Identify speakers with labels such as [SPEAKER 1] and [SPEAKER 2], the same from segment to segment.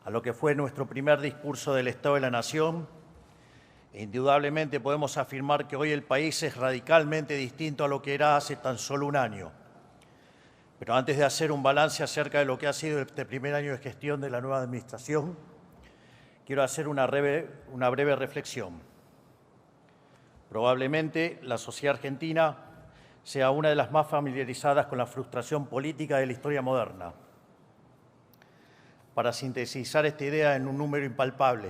[SPEAKER 1] a lo que fue nuestro primer discurso del Estado de la Nación. Indudablemente podemos afirmar que hoy el país es radicalmente distinto a lo que era hace tan solo un año. Pero antes de hacer un balance acerca de lo que ha sido este primer año de gestión de la nueva administración, quiero hacer una breve reflexión. Probablemente la sociedad argentina sea una de las más familiarizadas con la frustración política de la historia moderna. Para sintetizar esta idea en un número impalpable,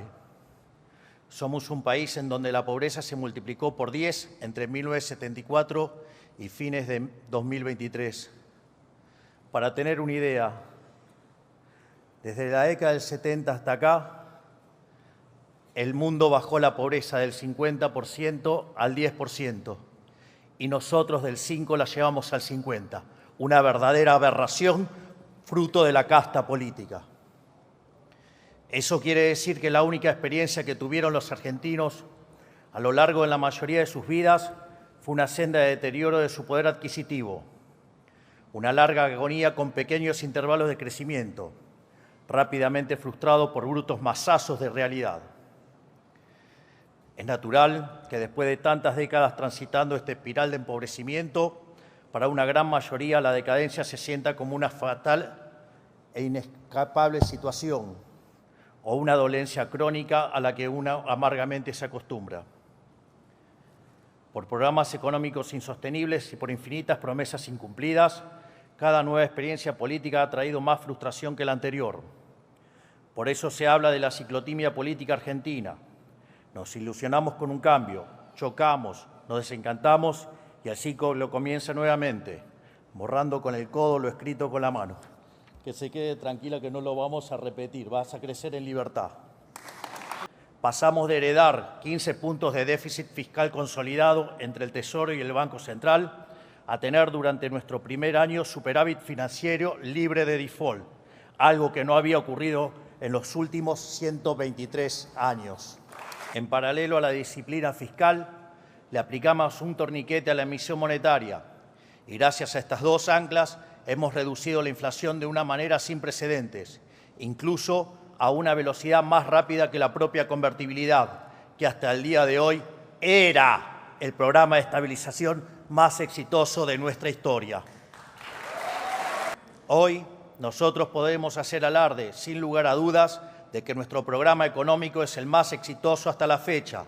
[SPEAKER 1] somos un país en donde la pobreza se multiplicó por 10 entre 1974 y fines de 2023. Para tener una idea, desde la década del 70 hasta acá, el mundo bajó la pobreza del 50% al 10% y nosotros del 5% la llevamos al 50%. Una verdadera aberración fruto de la casta política. Eso quiere decir que la única experiencia que tuvieron los argentinos a lo largo de la mayoría de sus vidas fue una senda de deterioro de su poder adquisitivo, una larga agonía con pequeños intervalos de crecimiento, rápidamente frustrado por brutos masazos de realidad. Es natural que después de tantas décadas transitando esta espiral de empobrecimiento, para una gran mayoría la decadencia se sienta como una fatal e inescapable situación o una dolencia crónica a la que uno amargamente se acostumbra. Por programas económicos insostenibles y por infinitas promesas incumplidas, cada nueva experiencia política ha traído más frustración que la anterior. Por eso se habla de la ciclotimia política argentina. Nos ilusionamos con un cambio, chocamos, nos desencantamos y el ciclo comienza nuevamente, borrando con el codo lo escrito con la mano. Que se quede tranquila que no lo vamos a repetir, vas a crecer en libertad. Pasamos de heredar 15 puntos de déficit fiscal consolidado entre el Tesoro y el Banco Central a tener durante nuestro primer año superávit financiero libre de default, algo que no había ocurrido en los últimos 123 años. En paralelo a la disciplina fiscal, le aplicamos un torniquete a la emisión monetaria y gracias a estas dos anclas hemos reducido la inflación de una manera sin precedentes, incluso a una velocidad más rápida que la propia convertibilidad, que hasta el día de hoy era el programa de estabilización más exitoso de nuestra historia. Hoy nosotros podemos hacer alarde, sin lugar a dudas, de que nuestro programa económico es el más exitoso hasta la fecha.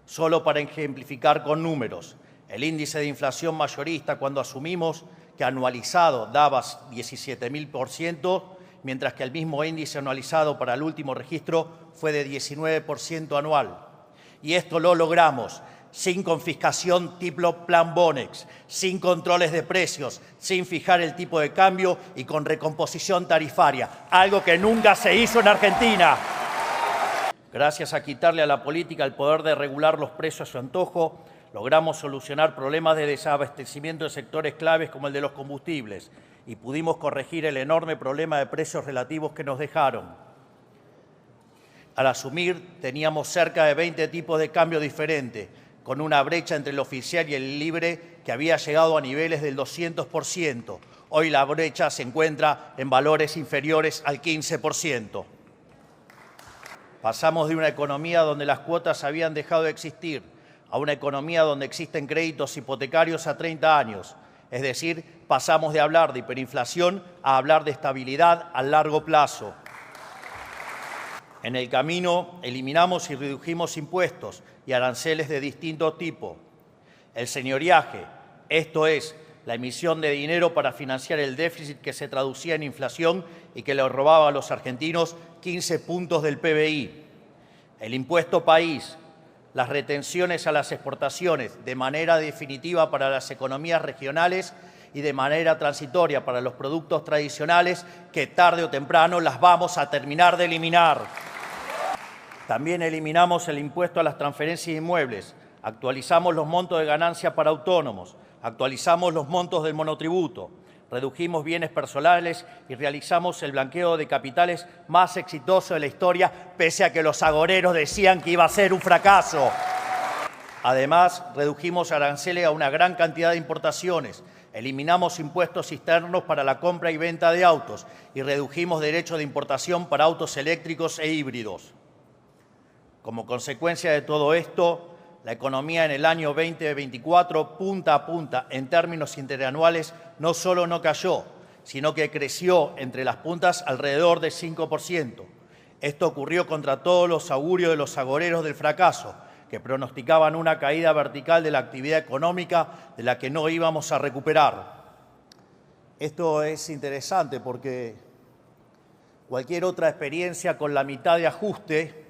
[SPEAKER 1] Solo para ejemplificar con números, el índice de inflación mayorista cuando asumimos que anualizado daba 17.000%, mientras que el mismo índice anualizado para el último registro fue de 19% anual. Y esto lo logramos sin confiscación tipo Plan Bonex, sin controles de precios, sin fijar el tipo de cambio y con recomposición tarifaria, algo que nunca se hizo en Argentina. Gracias a quitarle a la política el poder de regular los precios a su antojo, logramos solucionar problemas de desabastecimiento de sectores claves como el de los combustibles y pudimos corregir el enorme problema de precios relativos que nos dejaron. Al asumir, teníamos cerca de 20 tipos de cambio diferentes, con una brecha entre el oficial y el libre que había llegado a niveles del 200%. Hoy la brecha se encuentra en valores inferiores al 15%. Pasamos de una economía donde las cuotas habían dejado de existir a una economía donde existen créditos hipotecarios a 30 años. Es decir, pasamos de hablar de hiperinflación a hablar de estabilidad a largo plazo. En el camino eliminamos y redujimos impuestos y aranceles de distinto tipo. El señoriaje, esto es, la emisión de dinero para financiar el déficit que se traducía en inflación y que le robaba a los argentinos 15 puntos del PBI. El impuesto país, las retenciones a las exportaciones de manera definitiva para las economías regionales y de manera transitoria para los productos tradicionales que tarde o temprano las vamos a terminar de eliminar. También eliminamos el impuesto a las transferencias de inmuebles, actualizamos los montos de ganancia para autónomos, actualizamos los montos del monotributo, redujimos bienes personales y realizamos el blanqueo de capitales más exitoso de la historia, pese a que los agoreros decían que iba a ser un fracaso. Además, redujimos aranceles a una gran cantidad de importaciones, Eliminamos impuestos externos para la compra y venta de autos y redujimos derechos de importación para autos eléctricos e híbridos. Como consecuencia de todo esto, la economía en el año 2024, punta a punta, en términos interanuales, no solo no cayó, sino que creció entre las puntas alrededor del 5%. Esto ocurrió contra todos los augurios de los agoreros del fracaso, que pronosticaban una caída vertical de la actividad económica de la que no íbamos a recuperar. Esto es interesante porque cualquier otra experiencia con la mitad de ajuste,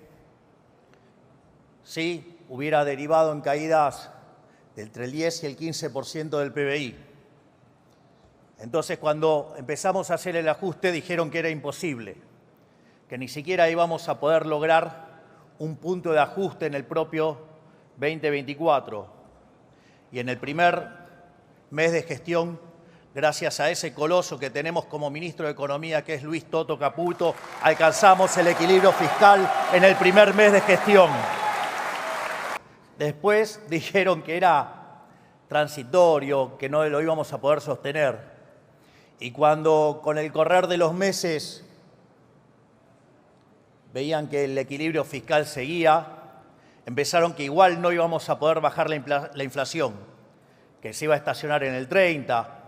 [SPEAKER 1] sí, hubiera derivado en caídas de entre el 10 y el 15% del PBI. Entonces, cuando empezamos a hacer el ajuste, dijeron que era imposible, que ni siquiera íbamos a poder lograr un punto de ajuste en el propio 2024. Y en el primer mes de gestión, gracias a ese coloso que tenemos como ministro de Economía, que es Luis Toto Caputo, alcanzamos el equilibrio fiscal en el primer mes de gestión. Después dijeron que era transitorio, que no lo íbamos a poder sostener. Y cuando con el correr de los meses veían que el equilibrio fiscal seguía, empezaron que igual no íbamos a poder bajar la inflación, que se iba a estacionar en el 30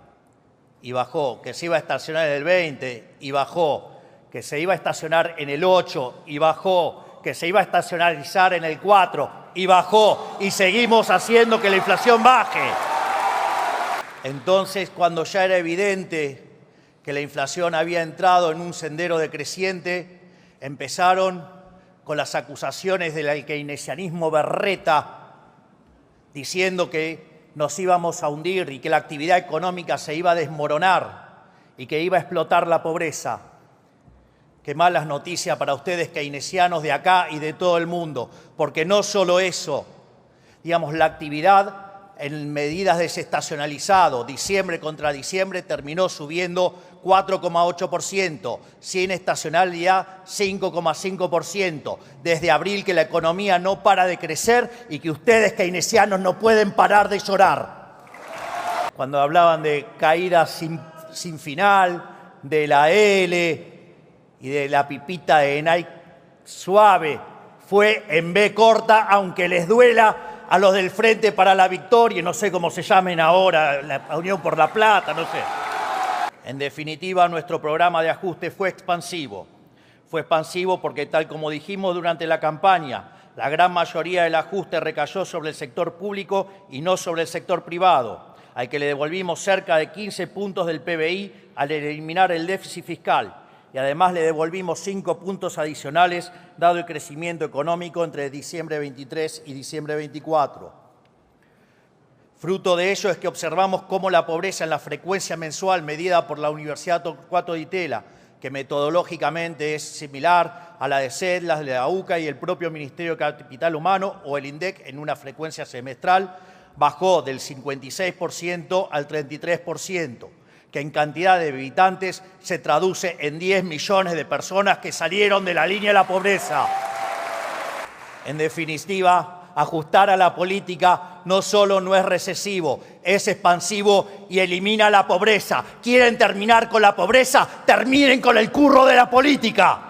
[SPEAKER 1] y bajó, que se iba a estacionar en el 20 y bajó, que se iba a estacionar en el 8 y bajó, que se iba a estacionalizar en el 4 y bajó, y seguimos haciendo que la inflación baje. Entonces, cuando ya era evidente que la inflación había entrado en un sendero decreciente, empezaron con las acusaciones del keynesianismo berreta, diciendo que nos íbamos a hundir y que la actividad económica se iba a desmoronar y que iba a explotar la pobreza. Qué malas noticias para ustedes keynesianos de acá y de todo el mundo, porque no solo eso, digamos, la actividad en medidas desestacionalizado, diciembre contra diciembre, terminó subiendo 4,8%, sin estacionalidad 5,5%, desde abril que la economía no para de crecer y que ustedes keynesianos no pueden parar de llorar. Cuando hablaban de caídas sin final, de la L y de la pipita de Nike suave, fue en B corta, aunque les duela a los del Frente para la Victoria, no sé cómo se llamen ahora, la Unión por la Plata, no sé. En definitiva, nuestro programa de ajuste fue expansivo. Fue expansivo porque, tal como dijimos durante la campaña, la gran mayoría del ajuste recayó sobre el sector público y no sobre el sector privado, al que le devolvimos cerca de 15 puntos del PBI al eliminar el déficit fiscal. Y además le devolvimos 5 puntos adicionales, dado el crecimiento económico entre diciembre 23 y diciembre 24. Fruto de ello es que observamos cómo la pobreza en la frecuencia mensual medida por la Universidad Torcuato Di Tella, que metodológicamente es similar a la de CEDLAS, de la UCA y el propio Ministerio de Capital Humano o el INDEC en una frecuencia semestral, bajó del 56% al 33%. Que en cantidad de habitantes se traduce en 10 millones de personas que salieron de la línea de la pobreza. En definitiva, ajustar a la política no solo no es recesivo, es expansivo y elimina la pobreza. ¿Quieren terminar con la pobreza? ¡Terminen con el curro de la política!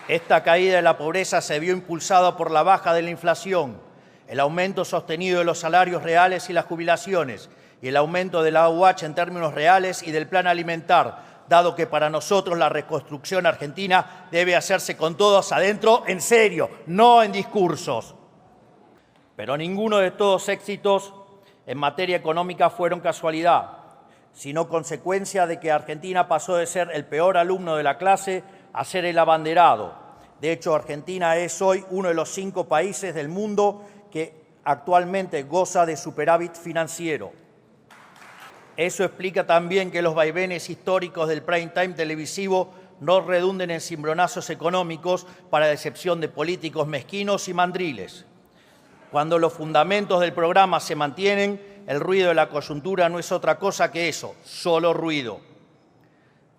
[SPEAKER 1] Esta caída de la pobreza se vio impulsada por la baja de la inflación, el aumento sostenido de los salarios reales y las jubilaciones, y el aumento de la AUH en términos reales y del plan alimentar, dado que para nosotros la reconstrucción argentina debe hacerse con todos adentro, en serio, no en discursos. Pero ninguno de estos éxitos en materia económica fueron casualidad, sino consecuencia de que Argentina pasó de ser el peor alumno de la clase a ser el abanderado. De hecho, Argentina es hoy uno de los 5 países del mundo que actualmente goza de superávit financiero. Eso explica también que los vaivenes históricos del prime time televisivo no redunden en cimbronazos económicos para decepción de políticos mezquinos y mandriles. Cuando los fundamentos del programa se mantienen, el ruido de la coyuntura no es otra cosa que eso, solo ruido.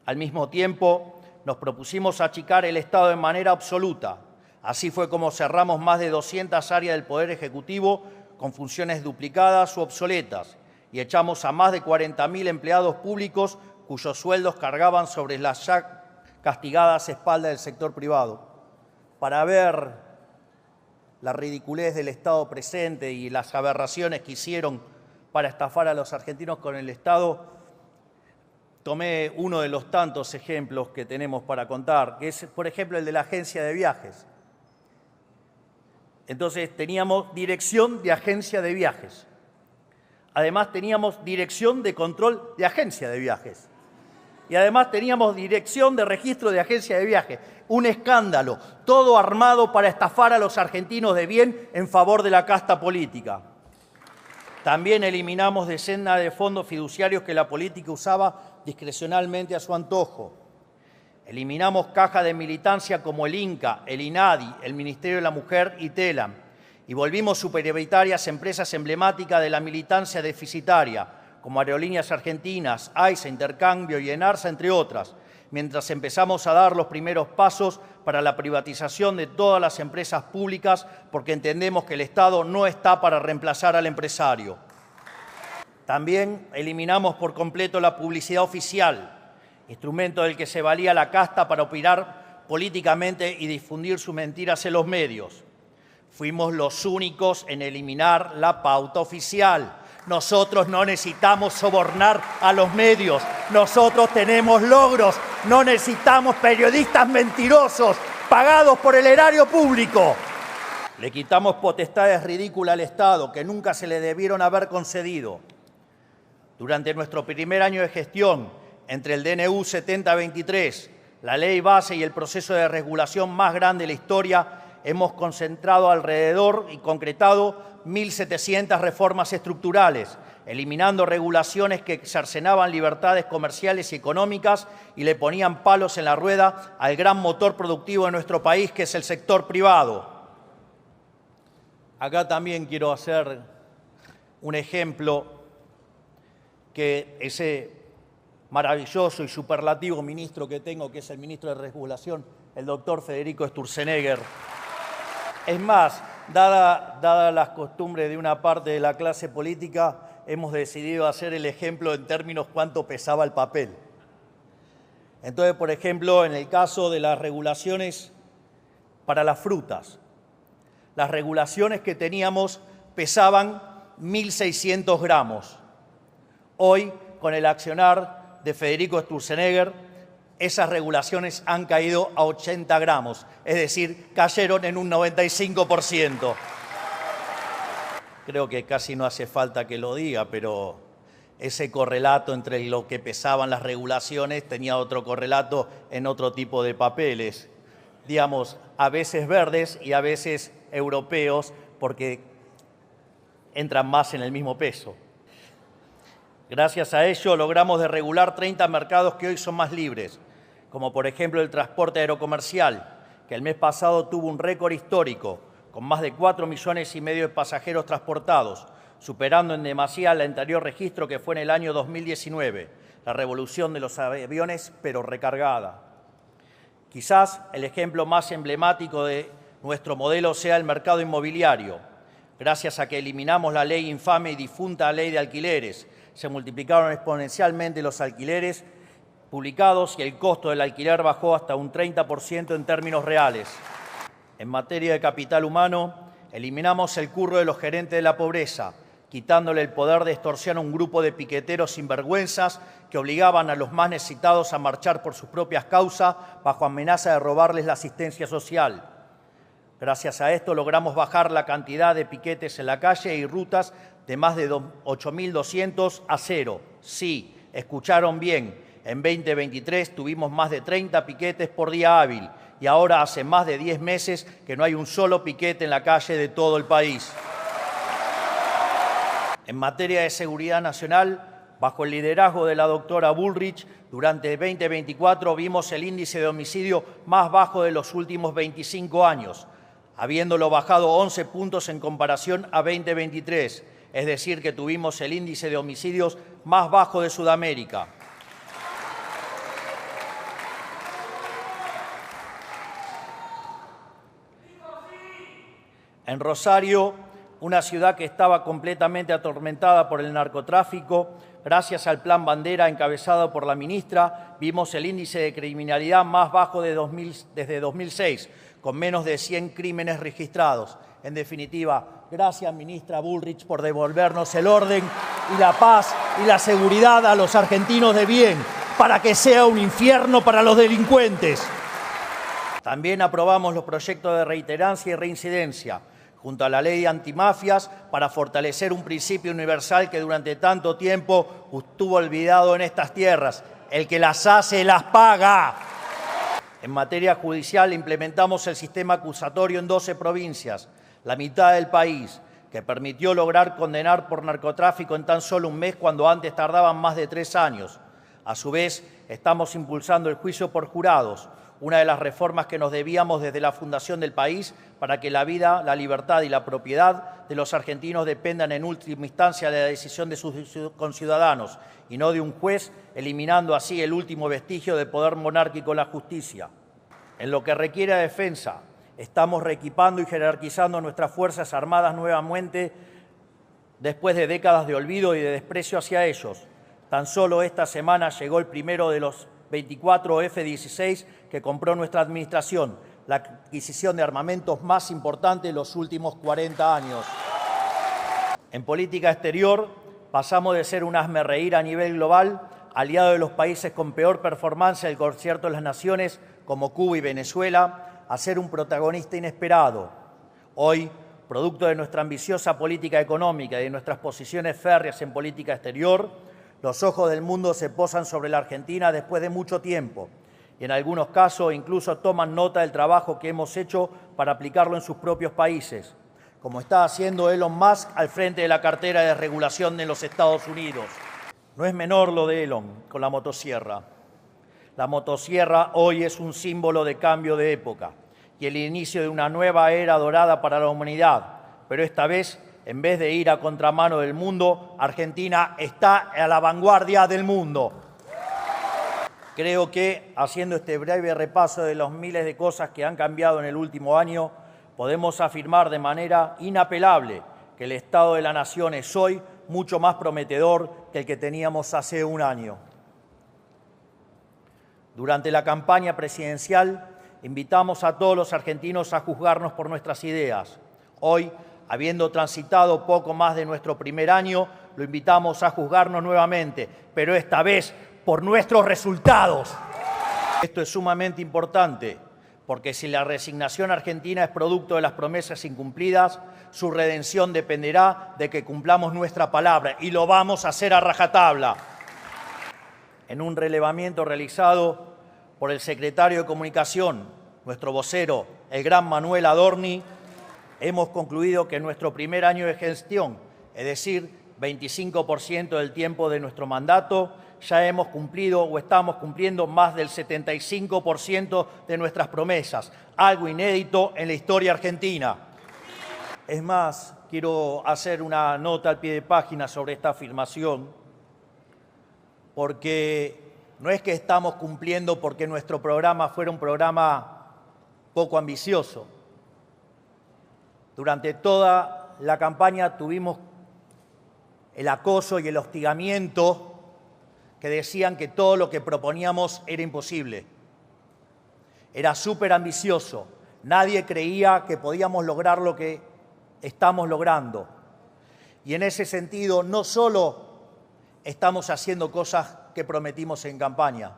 [SPEAKER 1] Al mismo tiempo, nos propusimos achicar el Estado de manera absoluta. Así fue como cerramos más de 200 áreas del Poder Ejecutivo con funciones duplicadas u obsoletas, y echamos a más de 40.000 empleados públicos cuyos sueldos cargaban sobre las ya castigadas espaldas del sector privado. Para ver la ridiculez del Estado presente y las aberraciones que hicieron para estafar a los argentinos con el Estado, tomé uno de los tantos ejemplos que tenemos para contar, que es, por ejemplo, el de la agencia de viajes. Entonces, teníamos dirección de agencia de viajes. Además, teníamos dirección de control de agencia de viajes. Y además teníamos dirección de registro de agencia de viajes. Un escándalo, todo armado para estafar a los argentinos de bien en favor de la casta política. También eliminamos decenas de fondos fiduciarios que la política usaba discrecionalmente a su antojo. Eliminamos cajas de militancia como el INCA, el INADI, el Ministerio de la Mujer y TELAM. Y volvimos superioritarias empresas emblemáticas de la militancia deficitaria, como Aerolíneas Argentinas, AISA, Intercambio y ENARSA, entre otras, mientras empezamos a dar los primeros pasos para la privatización de todas las empresas públicas, porque entendemos que el Estado no está para reemplazar al empresario. También eliminamos por completo la publicidad oficial, instrumento del que se valía la casta para opinar políticamente y difundir sus mentiras en los medios. Fuimos los únicos en eliminar la pauta oficial. Nosotros no necesitamos sobornar a los medios. Nosotros tenemos logros. No necesitamos periodistas mentirosos pagados por el erario público. Le quitamos potestades ridículas al Estado que nunca se le debieron haber concedido. Durante nuestro primer año de gestión, entre el DNU 7023, la ley base y el proceso de regulación más grande de la historia, hemos concentrado alrededor y concretado 1.700 reformas estructurales, eliminando regulaciones que cercenaban libertades comerciales y económicas y le ponían palos en la rueda al gran motor productivo de nuestro país, que es el sector privado. Acá también quiero hacer un ejemplo que ese maravilloso y superlativo ministro que tengo, que es el ministro de Regulación, el doctor Federico Sturzenegger. Es más, dada las costumbres de una parte de la clase política, hemos decidido hacer el ejemplo en términos cuánto pesaba el papel. Entonces, por ejemplo, en el caso de las regulaciones para las frutas, las regulaciones que teníamos pesaban 1.600 gramos. Hoy, con el accionar de Federico Sturzenegger, esas regulaciones han caído a 80 gramos, es decir, cayeron en un 95%. Creo que casi no hace falta que lo diga, pero ese correlato entre lo que pesaban las regulaciones tenía otro correlato en otro tipo de papeles, digamos, a veces verdes y a veces europeos, porque entran más en el mismo peso. Gracias a ello logramos desregular 30 mercados que hoy son más libres, como por ejemplo el transporte aerocomercial, que el mes pasado tuvo un récord histórico, con más de 4,5 millones de pasajeros transportados, superando en demasía el anterior registro que fue en el año 2019, la revolución de los aviones, pero recargada. Quizás el ejemplo más emblemático de nuestro modelo sea el mercado inmobiliario. Gracias a que eliminamos la ley infame y difunta ley de alquileres, se multiplicaron exponencialmente los alquileres publicados y el costo del alquiler bajó hasta un 30% en términos reales. En materia de capital humano, eliminamos el curro de los gerentes de la pobreza, quitándole el poder de extorsión a un grupo de piqueteros sinvergüenzas que obligaban a los más necesitados a marchar por sus propias causas bajo amenaza de robarles la asistencia social. Gracias a esto logramos bajar la cantidad de piquetes en la calle y rutas de más de 8.200 a cero. Sí, escucharon bien, en 2023 tuvimos más de 30 piquetes por día hábil y ahora hace más de 10 meses que no hay un solo piquete en la calle de todo el país. En materia de seguridad nacional, bajo el liderazgo de la doctora Bullrich, durante 2024 vimos el índice de homicidio más bajo de los últimos 25 años, habiéndolo bajado 11 puntos en comparación a 2023, es decir, que tuvimos el índice de homicidios más bajo de Sudamérica. En Rosario una ciudad que estaba completamente atormentada por el narcotráfico. Gracias al Plan Bandera encabezado por la ministra, vimos el índice de criminalidad más bajo desde 2006, con menos de 100 crímenes registrados. En definitiva, gracias, ministra Bullrich, por devolvernos el orden y la paz y la seguridad a los argentinos de bien, para que sea un infierno para los delincuentes. También aprobamos los proyectos de reiterancia y reincidencia, junto a la ley antimafias, para fortalecer un principio universal que durante tanto tiempo estuvo olvidado en estas tierras: el que las hace, las paga. En materia judicial, implementamos el sistema acusatorio en 12 provincias, la mitad del país, que permitió lograr condenar por narcotráfico en tan solo un mes cuando antes tardaban más de 3 años. A su vez, estamos impulsando el juicio por jurados, una de las reformas que nos debíamos desde la fundación del país para que la vida, la libertad y la propiedad de los argentinos dependan en última instancia de la decisión de sus conciudadanos y no de un juez, eliminando así el último vestigio de poder monárquico en la justicia. En lo que requiere a defensa, estamos reequipando y jerarquizando nuestras Fuerzas Armadas nuevamente después de décadas de olvido y de desprecio hacia ellos. Tan solo esta semana llegó el primero de los 24 F-16 que compró nuestra administración, la adquisición de armamentos más importante de los últimos 40 años. En política exterior, pasamos de ser un hazmerreír a nivel global, aliado de los países con peor performance del Concierto de las Naciones, como Cuba y Venezuela, a ser un protagonista inesperado. Hoy, producto de nuestra ambiciosa política económica y de nuestras posiciones férreas en política exterior, los ojos del mundo se posan sobre la Argentina después de mucho tiempo y en algunos casos incluso toman nota del trabajo que hemos hecho para aplicarlo en sus propios países, como está haciendo Elon Musk al frente de la cartera de regulación de los Estados Unidos. No es menor lo de Elon con la motosierra. La motosierra hoy es un símbolo de cambio de época y el inicio de una nueva era dorada para la humanidad, pero esta vez, en vez de ir a contramano del mundo, Argentina está a la vanguardia del mundo. Creo que, haciendo este breve repaso de los miles de cosas que han cambiado en el último año, podemos afirmar de manera inapelable que el Estado de la Nación es hoy mucho más prometedor que el que teníamos hace un año. Durante la campaña presidencial, invitamos a todos los argentinos a juzgarnos por nuestras ideas. Hoy, habiendo transitado poco más de nuestro primer año, lo invitamos a juzgarnos nuevamente, pero esta vez por nuestros resultados. Esto es sumamente importante, porque si la resignación argentina es producto de las promesas incumplidas, su redención dependerá de que cumplamos nuestra palabra, y lo vamos a hacer a rajatabla. En un relevamiento realizado por el secretario de Comunicación, nuestro vocero, el gran Manuel Adorni, hemos concluido que en nuestro primer año de gestión, es decir, 25% del tiempo de nuestro mandato, ya hemos cumplido o estamos cumpliendo más del 75% de nuestras promesas, algo inédito en la historia argentina. Es más, quiero hacer una nota al pie de página sobre esta afirmación, porque no es que estamos cumpliendo porque nuestro programa fuera un programa poco ambicioso. Durante toda la campaña tuvimos el acoso y el hostigamiento que decían que todo lo que proponíamos era imposible. Era súper ambicioso. Nadie creía que podíamos lograr lo que estamos logrando. Y en ese sentido, no solo estamos haciendo cosas que prometimos en campaña,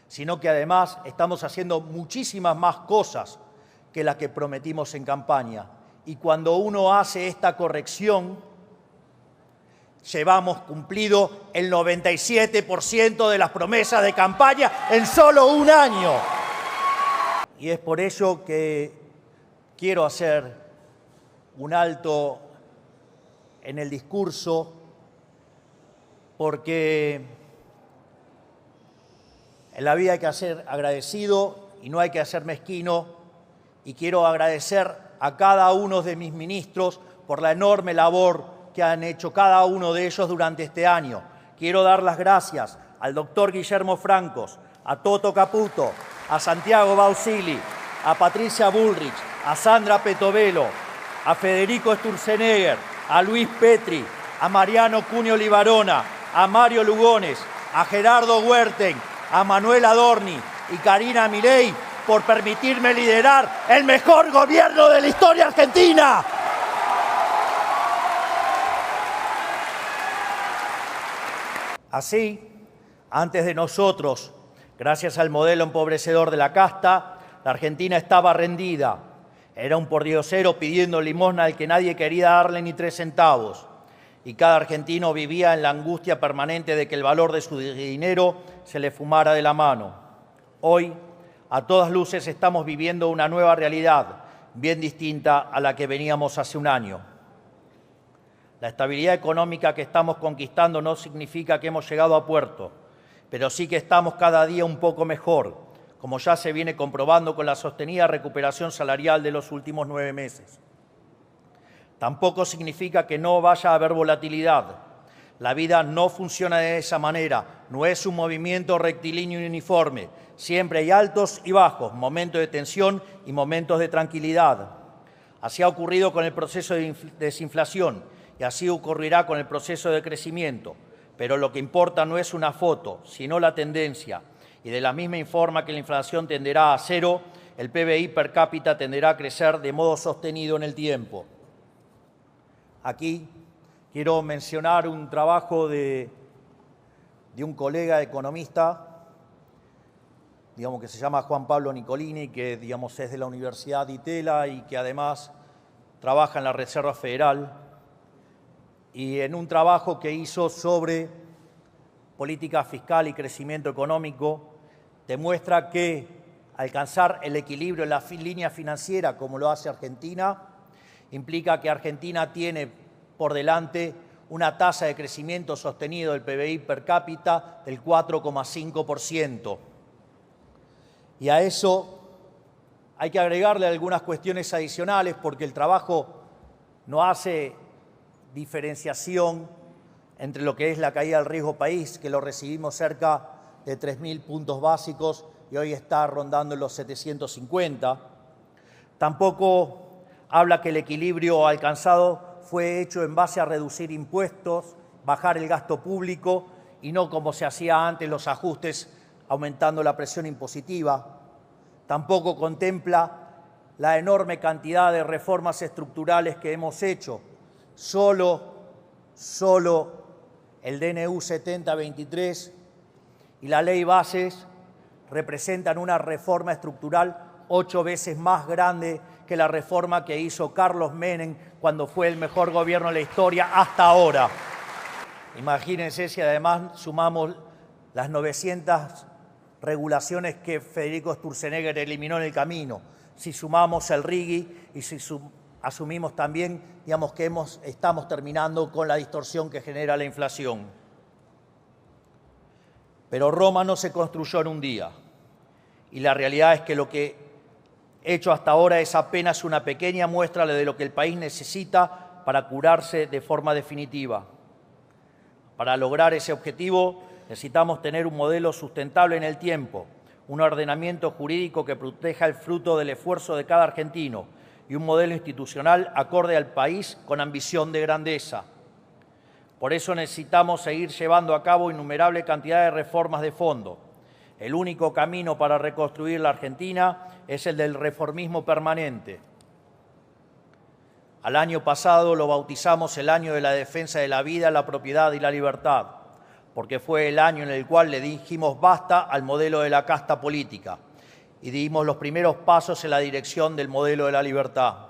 [SPEAKER 1] sino que además estamos haciendo muchísimas más cosas que las que prometimos en campaña. Y cuando uno hace esta corrección, llevamos cumplido el 97% de las promesas de campaña en solo un año. Y es por ello que quiero hacer un alto en el discurso, porque en la vida hay que ser agradecido y no hay que ser mezquino, y quiero agradecer a cada uno de mis ministros por la enorme labor que han hecho cada uno de ellos durante este año. Quiero dar las gracias al doctor Guillermo Francos, a Toto Caputo, a Santiago Bausili, a Patricia Bullrich, a Sandra Petovelo, a Federico Sturzenegger, a Luis Petri, a Mariano Cuneo Libarona, a Mario Lugones, a Gerardo Huerten, a Manuel Adorni y Karina Milei por permitirme liderar el mejor gobierno de la historia argentina. Así, antes de nosotros, gracias al modelo empobrecedor de la casta, la Argentina estaba rendida. Era un pordiosero pidiendo limosna al que nadie quería darle ni 3 centavos. Y cada argentino vivía en la angustia permanente de que el valor de su dinero se le fumara de la mano. Hoy, a todas luces, estamos viviendo una nueva realidad, bien distinta a la que veníamos hace un año. La estabilidad económica que estamos conquistando no significa que hemos llegado a puerto, pero sí que estamos cada día un poco mejor, como ya se viene comprobando con la sostenida recuperación salarial de los últimos 9 meses. Tampoco significa que no vaya a haber volatilidad. La vida no funciona de esa manera, no es un movimiento rectilíneo y uniforme. Siempre hay altos y bajos, momentos de tensión y momentos de tranquilidad. Así ha ocurrido con el proceso de desinflación y así ocurrirá con el proceso de crecimiento. Pero lo que importa no es una foto, sino la tendencia. Y de la misma forma que la inflación tenderá a cero, el PBI per cápita tenderá a crecer de modo sostenido en el tiempo. Aquí quiero mencionar un trabajo de un colega economista, que se llama Juan Pablo Nicolini, que es de la Universidad de Itela y que además trabaja en la Reserva Federal, y en un trabajo que hizo sobre política fiscal y crecimiento económico, demuestra que alcanzar el equilibrio en la línea financiera, como lo hace Argentina, implica que Argentina tiene por delante una tasa de crecimiento sostenido del PBI per cápita del 4,5%. Y a eso hay que agregarle algunas cuestiones adicionales porque el trabajo no hace diferenciación entre lo que es la caída del riesgo país, que lo recibimos cerca de 3.000 puntos básicos y hoy está rondando en los 750. Tampoco habla que el equilibrio alcanzado fue hecho en base a reducir impuestos, bajar el gasto público y no como se hacía antes los ajustes aumentando la presión impositiva. Tampoco contempla la enorme cantidad de reformas estructurales que hemos hecho. Solo el DNU 7023 y la Ley Bases representan una reforma estructural 8 veces más grande que la reforma que hizo Carlos Menem cuando fue el mejor gobierno de la historia hasta ahora. Imagínense si además sumamos las 900 regulaciones que Federico Sturzenegger eliminó en el camino, si sumamos el RIGI y si asumimos también, que estamos terminando con la distorsión que genera la inflación. Pero Roma no se construyó en un día y la realidad es que lo que hecho hasta ahora es apenas una pequeña muestra de lo que el país necesita para curarse de forma definitiva. Para lograr ese objetivo necesitamos tener un modelo sustentable en el tiempo, un ordenamiento jurídico que proteja el fruto del esfuerzo de cada argentino y un modelo institucional acorde al país con ambición de grandeza. Por eso necesitamos seguir llevando a cabo innumerable cantidad de reformas de fondo. El único camino para reconstruir la Argentina es el del reformismo permanente. Al año pasado lo bautizamos el año de la defensa de la vida, la propiedad y la libertad, porque fue el año en el cual le dijimos basta al modelo de la casta política y dimos los primeros pasos en la dirección del modelo de la libertad.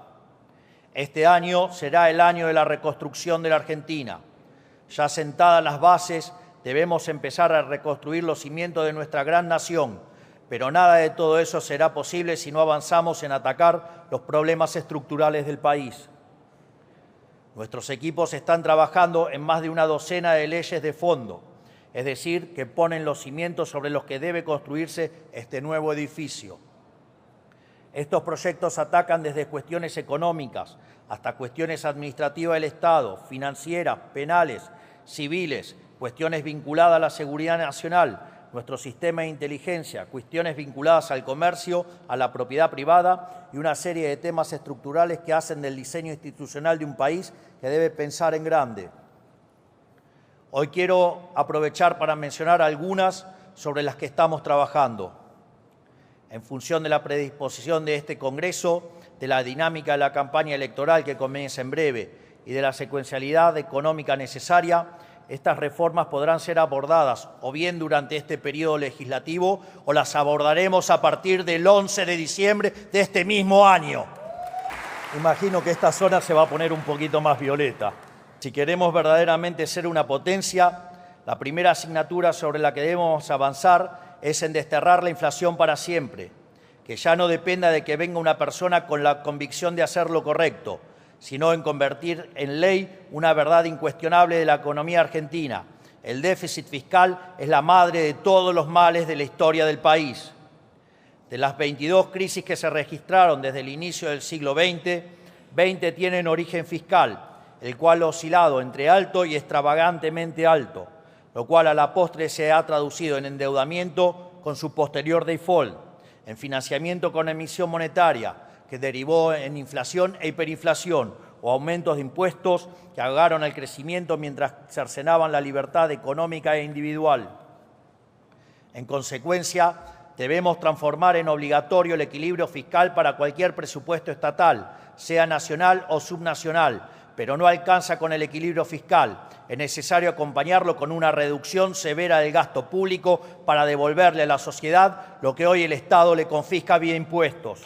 [SPEAKER 1] Este año será el año de la reconstrucción de la Argentina. Ya sentadas las bases, debemos empezar a reconstruir los cimientos de nuestra gran nación, pero nada de todo eso será posible si no avanzamos en atacar los problemas estructurales del país. Nuestros equipos están trabajando en más de una docena de leyes de fondo, es decir, que ponen los cimientos sobre los que debe construirse este nuevo edificio. Estos proyectos atacan desde cuestiones económicas hasta cuestiones administrativas del Estado, financieras, penales, civiles, cuestiones vinculadas a la seguridad nacional, nuestro sistema de inteligencia, cuestiones vinculadas al comercio, a la propiedad privada y una serie de temas estructurales que hacen del diseño institucional de un país que debe pensar en grande. Hoy quiero aprovechar para mencionar algunas sobre las que estamos trabajando. En función de la predisposición de este Congreso, de la dinámica de la campaña electoral que comienza en breve y de la secuencialidad económica necesaria, estas reformas podrán ser abordadas o bien durante este periodo legislativo o las abordaremos a partir del 11 de diciembre de este mismo año. Imagino que esta zona se va a poner un poquito más violeta. Si queremos verdaderamente ser una potencia, la primera asignatura sobre la que debemos avanzar es en desterrar la inflación para siempre, que ya no dependa de que venga una persona con la convicción de hacer lo correcto, sino en convertir en ley una verdad incuestionable de la economía argentina. El déficit fiscal es la madre de todos los males de la historia del país. De las 22 crisis que se registraron desde el inicio del siglo XX, 20 tienen origen fiscal, el cual ha oscilado entre alto y extravagantemente alto, lo cual a la postre se ha traducido en endeudamiento con su posterior default, en financiamiento con emisión monetaria, que derivó en inflación e hiperinflación, o aumentos de impuestos que ahogaron el crecimiento mientras cercenaban la libertad económica e individual. En consecuencia, debemos transformar en obligatorio el equilibrio fiscal para cualquier presupuesto estatal, sea nacional o subnacional, pero no alcanza con el equilibrio fiscal. Es necesario acompañarlo con una reducción severa del gasto público para devolverle a la sociedad lo que hoy el Estado le confisca vía impuestos.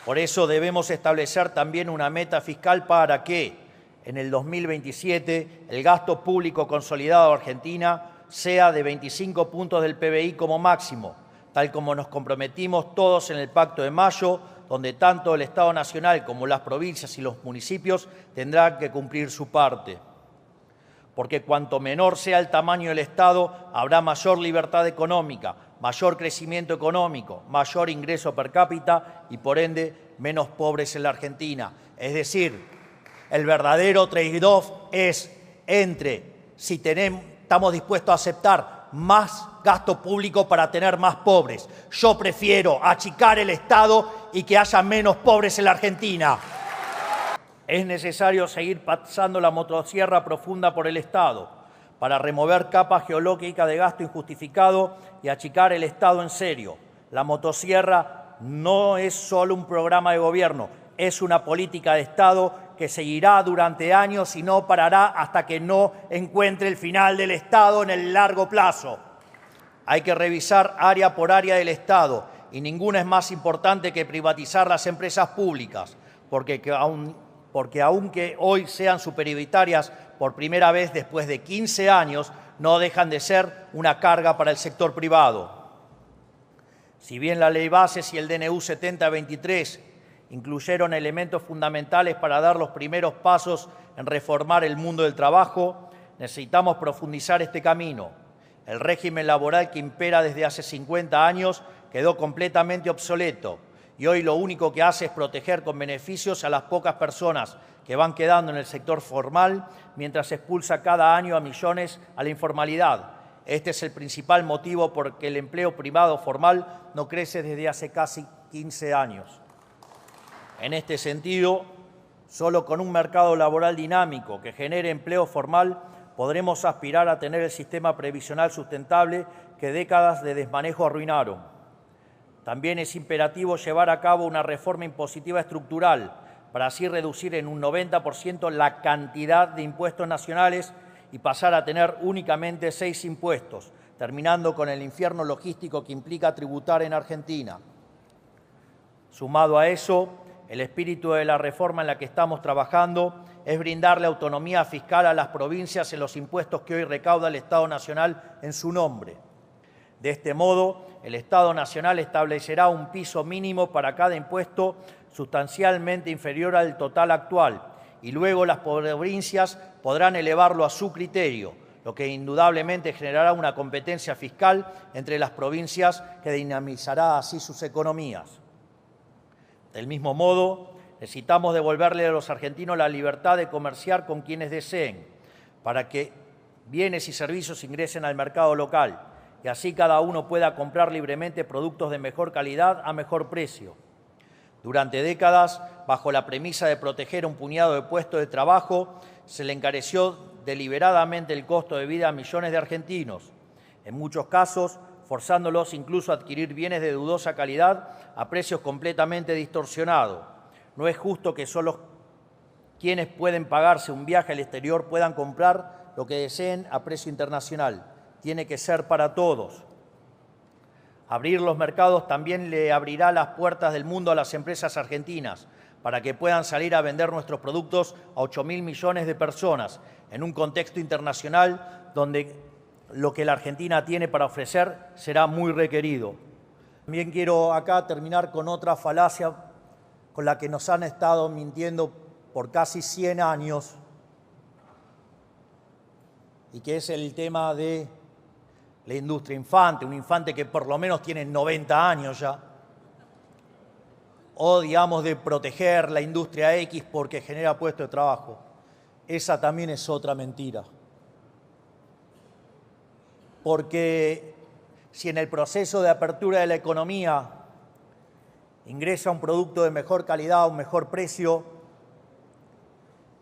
[SPEAKER 1] Por eso debemos establecer también una meta fiscal para que, en el 2027, el gasto público consolidado de Argentina sea de 25 puntos del PBI como máximo, tal como nos comprometimos todos en el Pacto de Mayo, donde tanto el Estado Nacional como las provincias y los municipios tendrán que cumplir su parte. Porque cuanto menor sea el tamaño del Estado, habrá mayor libertad económica, mayor crecimiento económico, mayor ingreso per cápita y, por ende, menos pobres en la Argentina. Es decir, el verdadero trade-off es entre si estamos dispuestos a aceptar más gasto público para tener más pobres. Yo prefiero achicar el Estado y que haya menos pobres en la Argentina. Es necesario seguir pasando la motosierra profunda por el Estado para remover capas geológicas de gasto injustificado y achicar el Estado en serio. La motosierra no es solo un programa de gobierno, es una política de Estado que seguirá durante años y no parará hasta que no encuentre el final del Estado en el largo plazo. Hay que revisar área por área del Estado y ninguna es más importante que privatizar las empresas públicas, porque aunque hoy sean superioritarias por primera vez después de 15 años, no dejan de ser una carga para el sector privado. Si bien la Ley Bases y el DNU 7023 incluyeron elementos fundamentales para dar los primeros pasos en reformar el mundo del trabajo, necesitamos profundizar este camino. El régimen laboral que impera desde hace 50 años quedó completamente obsoleto y hoy lo único que hace es proteger con beneficios a las pocas personas que van quedando en el sector formal mientras expulsa cada año a millones a la informalidad. Este es el principal motivo por el que el empleo privado formal no crece desde hace casi 15 años. En este sentido, solo con un mercado laboral dinámico que genere empleo formal podremos aspirar a tener el sistema previsional sustentable que décadas de desmanejo arruinaron. También es imperativo llevar a cabo una reforma impositiva estructural para así reducir en un 90% la cantidad de impuestos nacionales y pasar a tener únicamente 6 impuestos, terminando con el infierno logístico que implica tributar en Argentina. Sumado a eso, el espíritu de la reforma en la que estamos trabajando es brindarle autonomía fiscal a las provincias en los impuestos que hoy recauda el Estado Nacional en su nombre. De este modo, el Estado Nacional establecerá un piso mínimo para cada impuesto sustancialmente inferior al total actual y luego las provincias podrán elevarlo a su criterio, lo que indudablemente generará una competencia fiscal entre las provincias que dinamizará así sus economías. Del mismo modo, necesitamos devolverle a los argentinos la libertad de comerciar con quienes deseen, para que bienes y servicios ingresen al mercado local y así cada uno pueda comprar libremente productos de mejor calidad a mejor precio. Durante décadas, bajo la premisa de proteger un puñado de puestos de trabajo, se le encareció deliberadamente el costo de vida a millones de argentinos, en muchos casos forzándolos incluso a adquirir bienes de dudosa calidad a precios completamente distorsionados. No es justo que solo quienes pueden pagarse un viaje al exterior puedan comprar lo que deseen a precio internacional. Tiene que ser para todos. Abrir los mercados también le abrirá las puertas del mundo a las empresas argentinas para que puedan salir a vender nuestros productos a 8.000 millones de personas en un contexto internacional donde lo que la Argentina tiene para ofrecer será muy requerido. También quiero acá terminar con otra falacia con la que nos han estado mintiendo por casi 100 años y que es el tema de la industria infante, un infante que por lo menos tiene 90 años ya, o digamos de proteger la industria X porque genera puestos de trabajo. Esa también es otra mentira. Porque si en el proceso de apertura de la economía ingresa un producto de mejor calidad a un mejor precio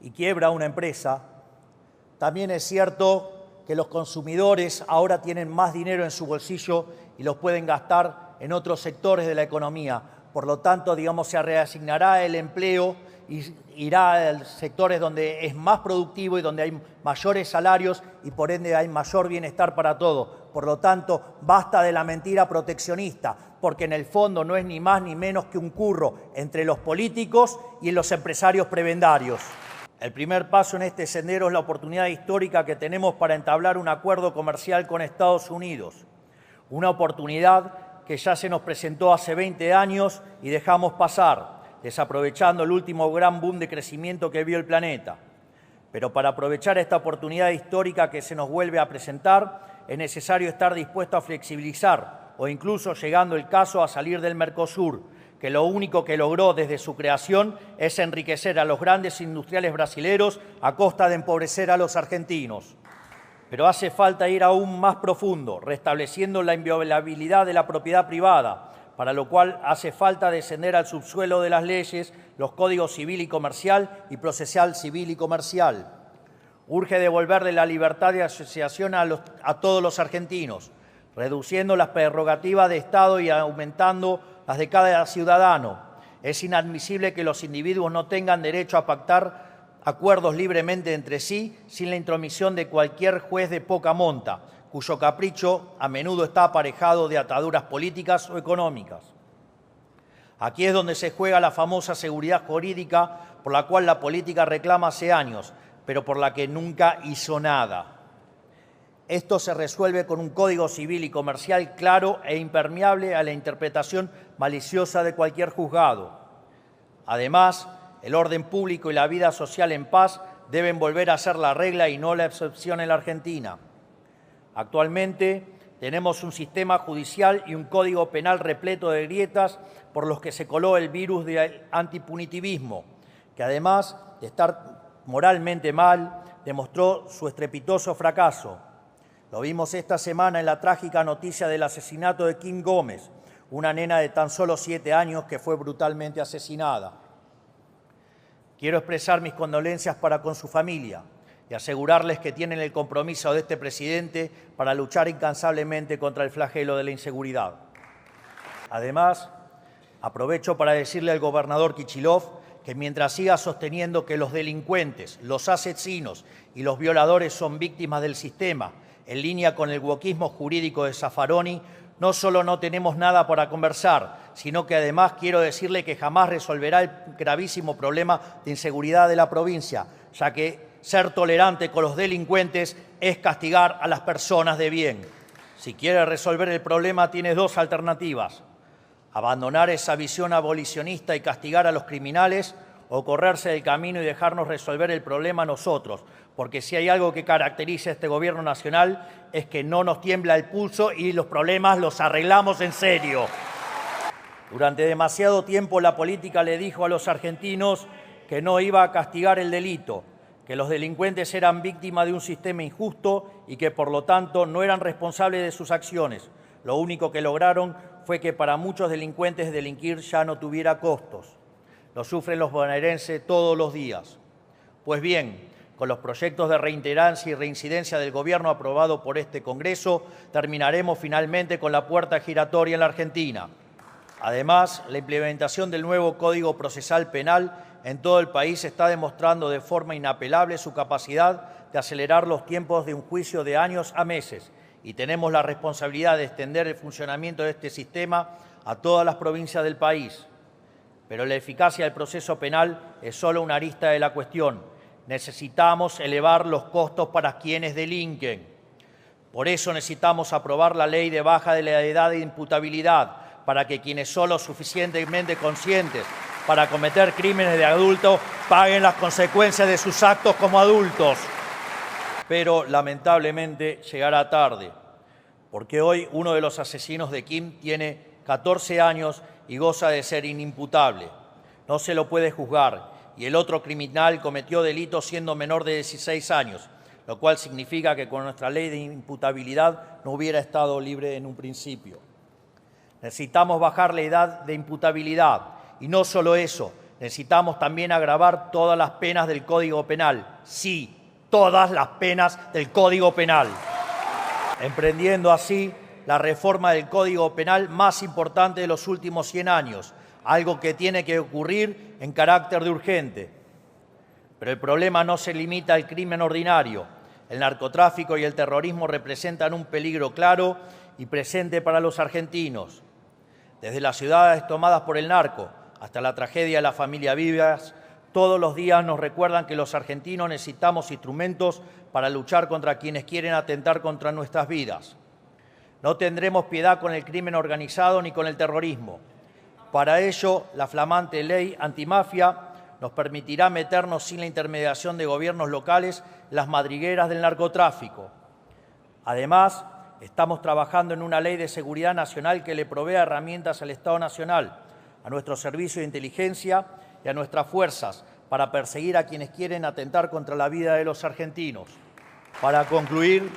[SPEAKER 1] y quiebra una empresa, también es cierto que los consumidores ahora tienen más dinero en su bolsillo y los pueden gastar en otros sectores de la economía. Por lo tanto, digamos, se reasignará el empleo y irá a sectores donde es más productivo y donde hay mayores salarios y por ende hay mayor bienestar para todos. Por lo tanto, basta de la mentira proteccionista, porque en el fondo no es ni más ni menos que un curro entre los políticos y los empresarios prebendarios. El primer paso en este sendero es la oportunidad histórica que tenemos para entablar un acuerdo comercial con Estados Unidos. Una oportunidad que ya se nos presentó hace 20 años y dejamos pasar, desaprovechando el último gran boom de crecimiento que vio el planeta. Pero para aprovechar esta oportunidad histórica que se nos vuelve a presentar, es necesario estar dispuesto a flexibilizar o incluso, llegando el caso, a salir del Mercosur, que lo único que logró desde su creación es enriquecer a los grandes industriales brasileros a costa de empobrecer a los argentinos. Pero hace falta ir aún más profundo, restableciendo la inviolabilidad de la propiedad privada, para lo cual hace falta descender al subsuelo de las leyes, los códigos civil y comercial y procesal civil y comercial. Urge devolverle la libertad de asociación a todos los argentinos, reduciendo las prerrogativas de Estado y aumentando las de cada ciudadano. Es inadmisible que los individuos no tengan derecho a pactar acuerdos libremente entre sí sin la intromisión de cualquier juez de poca monta, cuyo capricho a menudo está aparejado de ataduras políticas o económicas. Aquí es donde se juega la famosa seguridad jurídica por la cual la política reclama hace años, pero por la que nunca hizo nada. Esto se resuelve con un código civil y comercial claro e impermeable a la interpretación maliciosa de cualquier juzgado. Además, el orden público y la vida social en paz deben volver a ser la regla y no la excepción en la Argentina. Actualmente tenemos un sistema judicial y un código penal repleto de grietas por los que se coló el virus del antipunitivismo, que además de estar moralmente mal, demostró su estrepitoso fracaso. Lo vimos esta semana en la trágica noticia del asesinato de Kim Gómez, una nena de tan solo 7 años que fue brutalmente asesinada. Quiero expresar mis condolencias para con su familia y asegurarles que tienen el compromiso de este presidente para luchar incansablemente contra el flagelo de la inseguridad. Además, aprovecho para decirle al gobernador Kicillof que mientras siga sosteniendo que los delincuentes, los asesinos y los violadores son víctimas del sistema, en línea con el wokismo jurídico de Zaffaroni, no solo no tenemos nada para conversar, sino que además quiero decirle que jamás resolverá el gravísimo problema de inseguridad de la provincia, ya que ser tolerante con los delincuentes es castigar a las personas de bien. Si quiere resolver el problema, tiene 2 alternativas: abandonar esa visión abolicionista y castigar a los criminales, o correrse del camino y dejarnos resolver el problema nosotros, porque si hay algo que caracteriza a este gobierno nacional es que no nos tiembla el pulso y los problemas los arreglamos en serio. Durante demasiado tiempo la política le dijo a los argentinos que no iba a castigar el delito, que los delincuentes eran víctimas de un sistema injusto y que, por lo tanto, no eran responsables de sus acciones. Lo único que lograron fue que para muchos delincuentes delinquir ya no tuviera costos. Lo sufren los bonaerenses todos los días. Pues bien, con los proyectos de reiterancia y reincidencia del Gobierno aprobado por este Congreso, terminaremos finalmente con la puerta giratoria en la Argentina. Además, la implementación del nuevo Código Procesal Penal en todo el país está demostrando de forma inapelable su capacidad de acelerar los tiempos de un juicio de años a meses, y tenemos la responsabilidad de extender el funcionamiento de este sistema a todas las provincias del país. Pero la eficacia del proceso penal es solo una arista de la cuestión. Necesitamos elevar los costos para quienes delinquen. Por eso necesitamos aprobar la ley de baja de la edad de imputabilidad, para que quienes son lo suficientemente conscientes para cometer crímenes de adultos paguen las consecuencias de sus actos como adultos. Pero lamentablemente llegará tarde, porque hoy uno de los asesinos de Kim tiene 14 años y goza de ser inimputable. No se lo puede juzgar, y el otro criminal cometió delitos siendo menor de 16 años, lo cual significa que con nuestra ley de imputabilidad no hubiera estado libre en un principio. Necesitamos bajar la edad de imputabilidad, y no solo eso, necesitamos también agravar todas las penas del Código Penal. Sí, todas las penas del Código Penal. Emprendiendo así la reforma del Código Penal más importante de los últimos 100 años, algo que tiene que ocurrir en carácter de urgente. Pero el problema no se limita al crimen ordinario. El narcotráfico y el terrorismo representan un peligro claro y presente para los argentinos. Desde las ciudades tomadas por el narco hasta la tragedia de la familia Vivas, todos los días nos recuerdan que los argentinos necesitamos instrumentos para luchar contra quienes quieren atentar contra nuestras vidas. No tendremos piedad con el crimen organizado ni con el terrorismo. Para ello, la flamante ley antimafia nos permitirá meternos sin la intermediación de gobiernos locales en las madrigueras del narcotráfico. Además, estamos trabajando en una ley de seguridad nacional que le provea herramientas al Estado Nacional, a nuestro servicio de inteligencia y a nuestras fuerzas para perseguir a quienes quieren atentar contra la vida de los argentinos. Para concluir,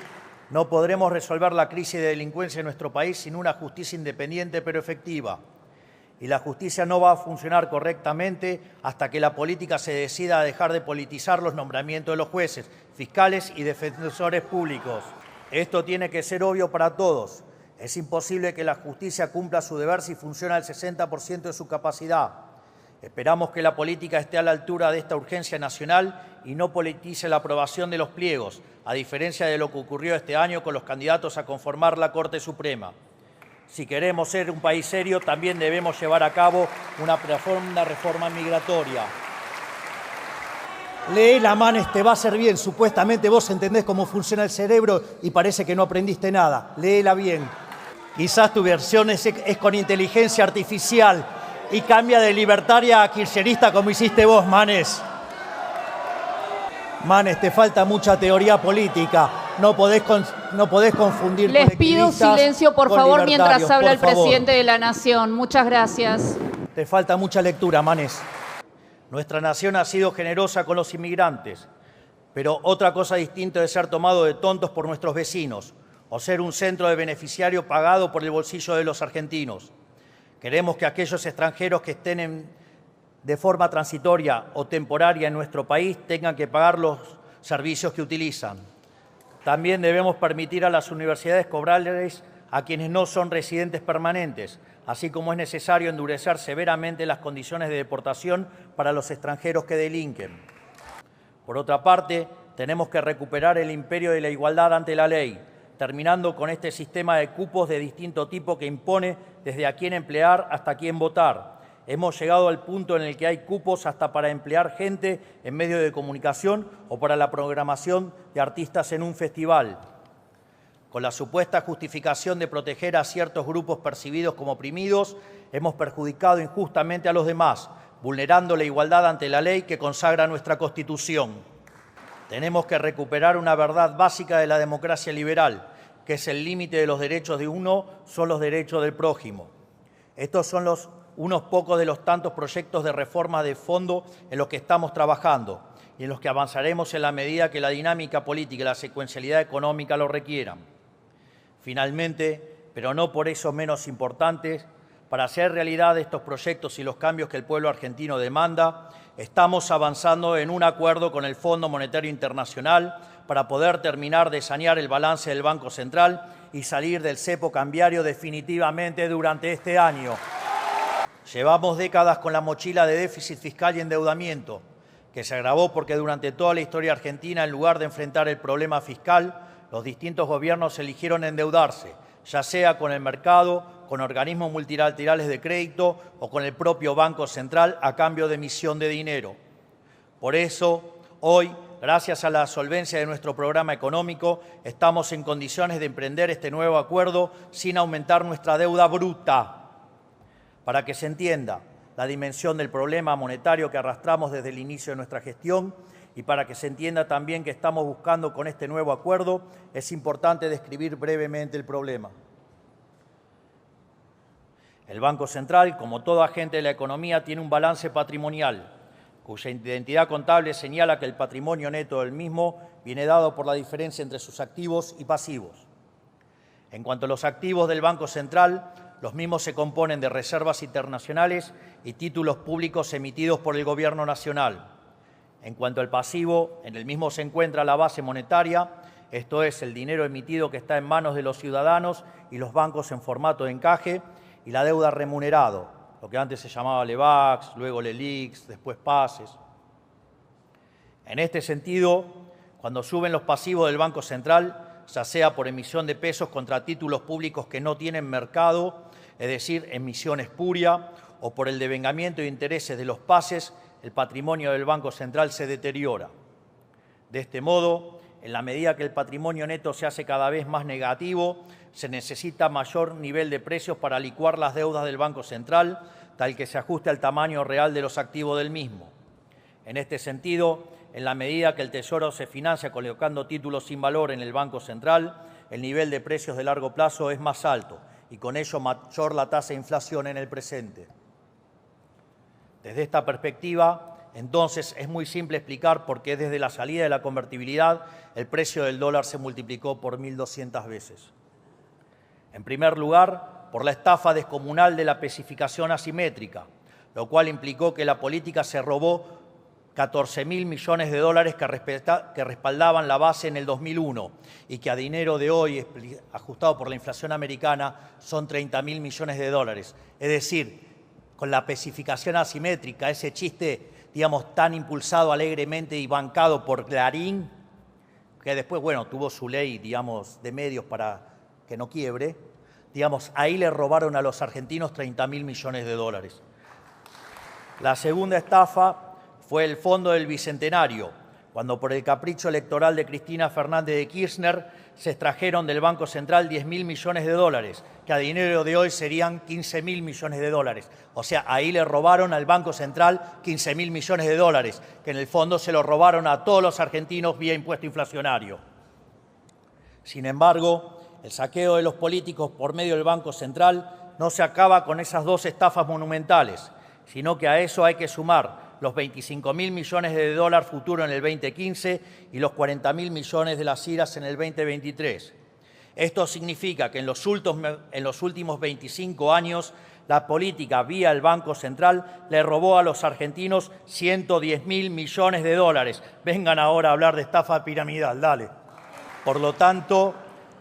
[SPEAKER 1] no podremos resolver la crisis de delincuencia en nuestro país sin una justicia independiente pero efectiva. Y la justicia no va a funcionar correctamente hasta que la política se decida a dejar de politizar los nombramientos de los jueces, fiscales y defensores públicos. Esto tiene que ser obvio para todos. Es imposible que la justicia cumpla su deber si funciona al 60% de su capacidad. Esperamos que la política esté a la altura de esta urgencia nacional y no politice la aprobación de los pliegos, a diferencia de lo que ocurrió este año con los candidatos a conformar la Corte Suprema. Si queremos ser un país serio, también debemos llevar a cabo una profunda reforma migratoria.
[SPEAKER 2] Léela, Manes, te va a hacer bien. Supuestamente vos entendés cómo funciona el cerebro y parece que no aprendiste nada. Léela bien. Quizás tu versión es con inteligencia artificial y cambia de libertaria a kirchnerista como hiciste vos, Manes. Manes, te falta mucha teoría política. No podés confundir.
[SPEAKER 3] Les pido silencio, por favor, mientras habla el presidente de la Nación. Muchas gracias.
[SPEAKER 1] Te falta mucha lectura, Manes. Nuestra nación ha sido generosa con los inmigrantes, pero otra cosa distinta es ser tomado de tontos por nuestros vecinos o ser un centro de beneficiario pagado por el bolsillo de los argentinos. Queremos que aquellos extranjeros que estén de forma transitoria o temporaria en nuestro país tengan que pagar los servicios que utilizan. También debemos permitir a las universidades cobrarles a quienes no son residentes permanentes, así como es necesario endurecer severamente las condiciones de deportación para los extranjeros que delinquen. Por otra parte, tenemos que recuperar el imperio de la igualdad ante la ley, terminando con este sistema de cupos de distinto tipo que impone desde a quién emplear hasta a quién votar. Hemos llegado al punto en el que hay cupos hasta para emplear gente en medios de comunicación o para la programación de artistas en un festival. Con la supuesta justificación de proteger a ciertos grupos percibidos como oprimidos, hemos perjudicado injustamente a los demás, vulnerando la igualdad ante la ley que consagra nuestra Constitución. Tenemos que recuperar una verdad básica de la democracia liberal, que es el límite de los derechos de uno son los derechos del prójimo. Estos son unos pocos de los tantos proyectos de reforma de fondo en los que estamos trabajando y en los que avanzaremos en la medida que la dinámica política y la secuencialidad económica lo requieran. Finalmente, pero no por eso menos importantes, para hacer realidad estos proyectos y los cambios que el pueblo argentino demanda, estamos avanzando en un acuerdo con el Fondo Monetario Internacional para poder terminar de sanear el balance del Banco Central y salir del cepo cambiario definitivamente durante este año. Llevamos décadas con la mochila de déficit fiscal y endeudamiento, que se agravó porque durante toda la historia argentina, en lugar de enfrentar el problema fiscal, los distintos gobiernos eligieron endeudarse, ya sea con el mercado, con organismos multilaterales de crédito o con el propio Banco Central a cambio de emisión de dinero. Por eso, hoy, gracias a la solvencia de nuestro programa económico, estamos en condiciones de emprender este nuevo acuerdo sin aumentar nuestra deuda bruta. Para que se entienda la dimensión del problema monetario que arrastramos desde el inicio de nuestra gestión y para que se entienda también que estamos buscando con este nuevo acuerdo, es importante describir brevemente el problema. El Banco Central, como todo agente de la economía, tiene un balance patrimonial, cuya identidad contable señala que el patrimonio neto del mismo viene dado por la diferencia entre sus activos y pasivos. En cuanto a los activos del Banco Central, los mismos se componen de reservas internacionales y títulos públicos emitidos por el Gobierno Nacional. En cuanto al pasivo, en el mismo se encuentra la base monetaria, esto es, el dinero emitido que está en manos de los ciudadanos y los bancos en formato de encaje, y la deuda remunerado, lo que antes se llamaba LEVAX, luego LELIX, después PASES. En este sentido, cuando suben los pasivos del Banco Central, ya sea por emisión de pesos contra títulos públicos que no tienen mercado, es decir, emisión espuria, o por el devengamiento de intereses de los PASES, el patrimonio del Banco Central se deteriora. De este modo, en la medida que el patrimonio neto se hace cada vez más negativo, se necesita mayor nivel de precios para licuar las deudas del Banco Central, tal que se ajuste al tamaño real de los activos del mismo. En este sentido, en la medida que el Tesoro se financia colocando títulos sin valor en el Banco Central, el nivel de precios de largo plazo es más alto y con ello mayor la tasa de inflación en el presente. Desde esta perspectiva, entonces, es muy simple explicar por qué desde la salida de la convertibilidad el precio del dólar se multiplicó por 1.200 veces. En primer lugar, por la estafa descomunal de la especificación asimétrica, lo cual implicó que la política se robó 14.000 millones de dólares que respaldaban la base en el 2001 y que a dinero de hoy, ajustado por la inflación americana, son 30.000 millones de dólares. Es decir, con la especificación asimétrica, ese chiste, digamos, tan impulsado alegremente y bancado por Clarín, que después, bueno, tuvo su ley, digamos, de medios para que no quiebre, digamos, ahí le robaron a los argentinos 30.000 millones de dólares. La segunda estafa fue el Fondo del Bicentenario, cuando por el capricho electoral de Cristina Fernández de Kirchner se extrajeron del Banco Central 10.000 millones de dólares, que a dinero de hoy serían 15.000 millones de dólares. O sea, ahí le robaron al Banco Central 15.000 millones de dólares, que en el fondo se lo robaron a todos los argentinos vía impuesto inflacionario. Sin embargo, el saqueo de los políticos por medio del Banco Central no se acaba con esas dos estafas monumentales, sino que a eso hay que sumar los 25.000 millones de dólares futuros en el 2015 y los 40.000 millones de las IRAs en el 2023. Esto significa que en los últimos 25 años la política vía el Banco Central le robó a los argentinos 110.000 millones de dólares. Vengan ahora a hablar de estafa piramidal, dale. Por lo tanto,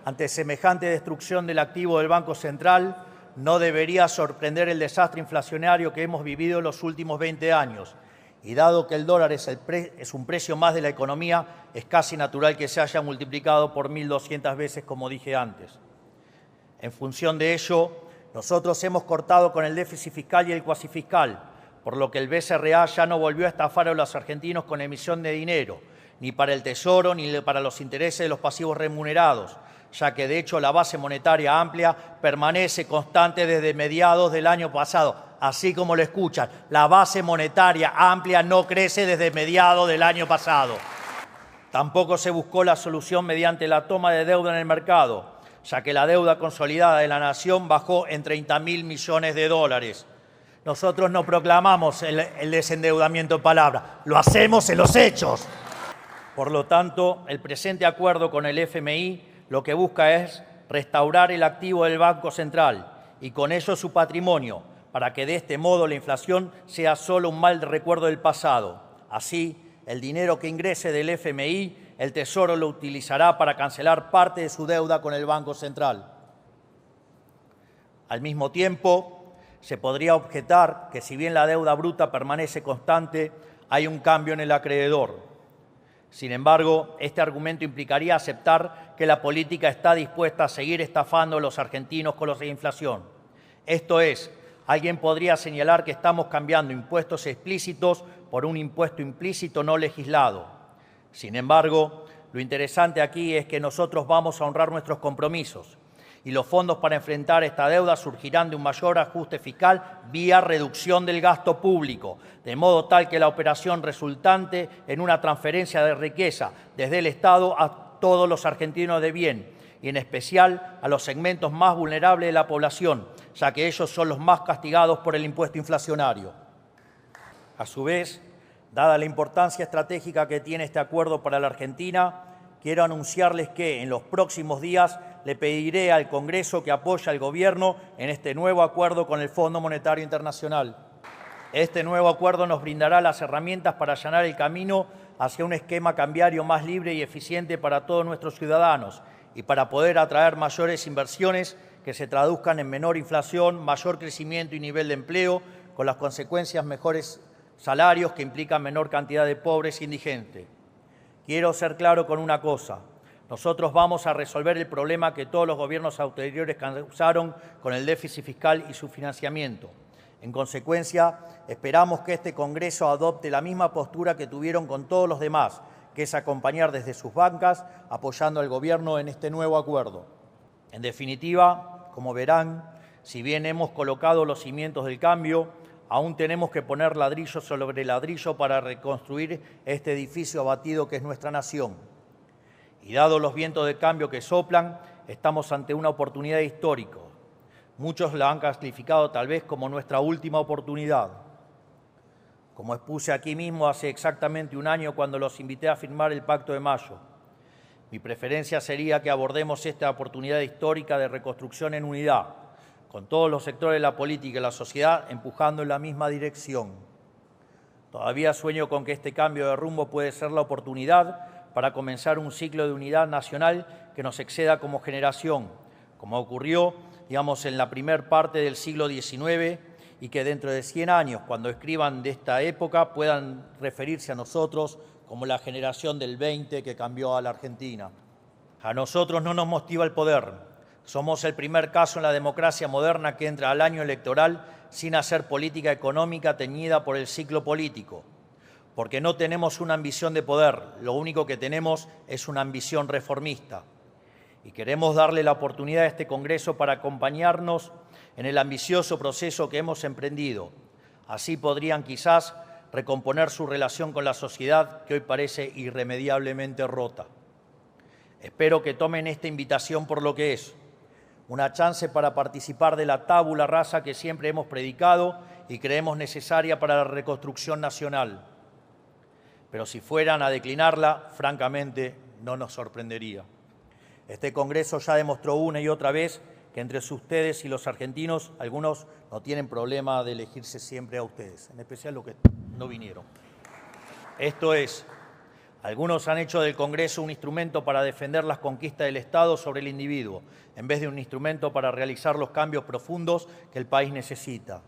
[SPEAKER 1] ante semejante destrucción del activo del Banco Central, no debería sorprender el desastre inflacionario que hemos vivido en los últimos 20 años. Y dado que el dólar es un precio más de la economía, es casi natural que se haya multiplicado por 1.200 veces, como dije antes. En función de ello, nosotros hemos cortado con el déficit fiscal y el cuasifiscal, por lo que el BCRA ya no volvió a estafar a los argentinos con emisión de dinero, ni para el Tesoro ni para los intereses de los pasivos remunerados, ya que de hecho la base monetaria amplia permanece constante desde mediados del año pasado. Así como lo escuchan, la base monetaria amplia no crece desde mediados del año pasado. Tampoco se buscó la solución mediante la toma de deuda en el mercado, ya que la deuda consolidada de la nación bajó en 30.000 millones de dólares.
[SPEAKER 2] Nosotros no proclamamos el desendeudamiento en palabras, lo hacemos en los hechos.
[SPEAKER 1] Por lo tanto, el presente acuerdo con el FMI lo que busca es restaurar el activo del Banco Central y con ello su patrimonio, para que de este modo la inflación sea solo un mal recuerdo del pasado. Así, el dinero que ingrese del FMI, el Tesoro lo utilizará para cancelar parte de su deuda con el Banco Central. Al mismo tiempo, se podría objetar que si bien la deuda bruta permanece constante, hay un cambio en el acreedor. Sin embargo, este argumento implicaría aceptar que la política está dispuesta a seguir estafando a los argentinos con la inflación. Esto es, alguien podría señalar que estamos cambiando impuestos explícitos por un impuesto implícito no legislado. Sin embargo, lo interesante aquí es que nosotros vamos a honrar nuestros compromisos y los fondos para enfrentar esta deuda surgirán de un mayor ajuste fiscal vía reducción del gasto público, de modo tal que la operación resultante en una transferencia de riqueza desde el Estado a todos los argentinos de bien, y en especial a los segmentos más vulnerables de la población, ya que ellos son los más castigados por el impuesto inflacionario. A su vez, dada la importancia estratégica que tiene este acuerdo para la Argentina, quiero anunciarles que en los próximos días le pediré al Congreso que apoye al Gobierno en este nuevo acuerdo con el Fondo Monetario Internacional. Este nuevo acuerdo nos brindará las herramientas para allanar el camino hacia un esquema cambiario más libre y eficiente para todos nuestros ciudadanos y para poder atraer mayores inversiones que se traduzcan en menor inflación, mayor crecimiento y nivel de empleo, con las consecuencias mejores salarios que implican menor cantidad de pobres e indigentes. Quiero ser claro con una cosa. Nosotros vamos a resolver el problema que todos los gobiernos anteriores causaron con el déficit fiscal y su financiamiento. En consecuencia, esperamos que este Congreso adopte la misma postura que tuvieron con todos los demás, que es acompañar desde sus bancas, apoyando al Gobierno en este nuevo acuerdo. En definitiva, como verán, si bien hemos colocado los cimientos del cambio, aún tenemos que poner ladrillo sobre ladrillo para reconstruir este edificio abatido que es nuestra nación. Y dado los vientos de cambio que soplan, estamos ante una oportunidad histórica. Muchos la han calificado tal vez como nuestra última oportunidad. Como expuse aquí mismo hace exactamente un año cuando los invité a firmar el Pacto de Mayo, mi preferencia sería que abordemos esta oportunidad histórica de reconstrucción en unidad, con todos los sectores de la política y la sociedad empujando en la misma dirección. Todavía sueño con que este cambio de rumbo puede ser la oportunidad para comenzar un ciclo de unidad nacional que nos exceda como generación, como ocurrió, digamos, en la primer parte del siglo XIX, y que dentro de 100 años, cuando escriban de esta época, puedan referirse a nosotros como la generación del 20 que cambió a la Argentina. A nosotros no nos motiva el poder. Somos el primer caso en la democracia moderna que entra al año electoral sin hacer política económica teñida por el ciclo político. Porque no tenemos una ambición de poder, lo único que tenemos es una ambición reformista. Y queremos darle la oportunidad a este Congreso para acompañarnos en el ambicioso proceso que hemos emprendido. Así podrían quizás recomponer su relación con la sociedad que hoy parece irremediablemente rota. Espero que tomen esta invitación por lo que es, una chance para participar de la tabula rasa que siempre hemos predicado y creemos necesaria para la reconstrucción nacional. Pero si fueran a declinarla, francamente, no nos sorprendería. Este Congreso ya demostró una y otra vez que entre ustedes y los argentinos, algunos no tienen problema de elegirse siempre a ustedes, en especial los que no vinieron. Esto es, algunos han hecho del Congreso un instrumento para defender las conquistas del Estado sobre el individuo, en vez de un instrumento para realizar los cambios profundos que el país necesita.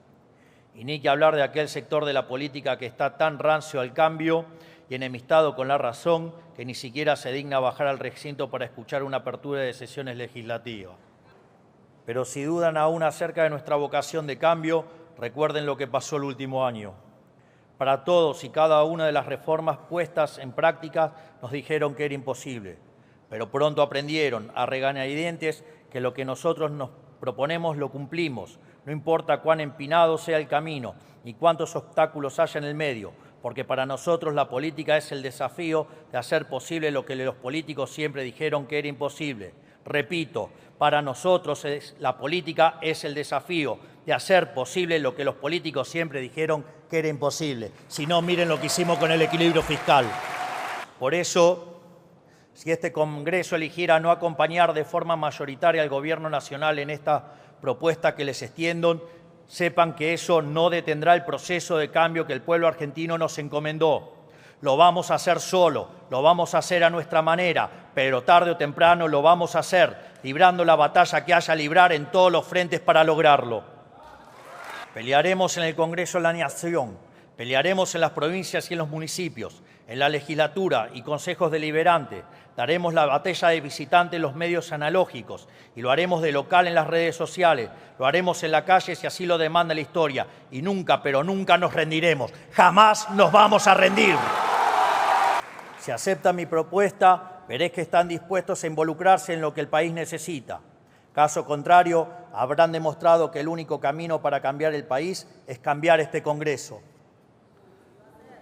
[SPEAKER 1] Y ni que hablar de aquel sector de la política que está tan rancio al cambio y enemistado con la razón que ni siquiera se digna bajar al recinto para escuchar una apertura de sesiones legislativas. Pero si dudan aún acerca de nuestra vocación de cambio, recuerden lo que pasó el último año. Para todos y cada una de las reformas puestas en práctica nos dijeron que era imposible, pero pronto aprendieron a regañadientes que lo que nosotros nos proponemos lo cumplimos, no importa cuán empinado sea el camino ni cuántos obstáculos haya en el medio, porque para nosotros la política es el desafío de hacer posible lo que los políticos siempre dijeron que era imposible, Repito, para nosotros la política es el desafío de hacer posible lo que los políticos siempre dijeron que era imposible. Si no, miren lo que hicimos con el equilibrio fiscal. Por eso, si este Congreso eligiera no acompañar de forma mayoritaria al Gobierno Nacional en esta propuesta que les extiendo, sepan que eso no detendrá el proceso de cambio que el pueblo argentino nos encomendó. Lo vamos a hacer solo, lo vamos a hacer a nuestra manera, pero tarde o temprano lo vamos a hacer, librando la batalla que haya librar en todos los frentes para lograrlo. Pelearemos en el Congreso de la Nación, pelearemos en las provincias y en los municipios, en la legislatura y consejos deliberantes. Daremos la batalla de visitante en los medios analógicos y lo haremos de local en las redes sociales. Lo haremos en la calle si así lo demanda la historia. Y nunca, pero nunca nos rendiremos. Jamás nos vamos a rendir. Si aceptan mi propuesta, veréis que están dispuestos a involucrarse en lo que el país necesita. Caso contrario, habrán demostrado que el único camino para cambiar el país es cambiar este Congreso.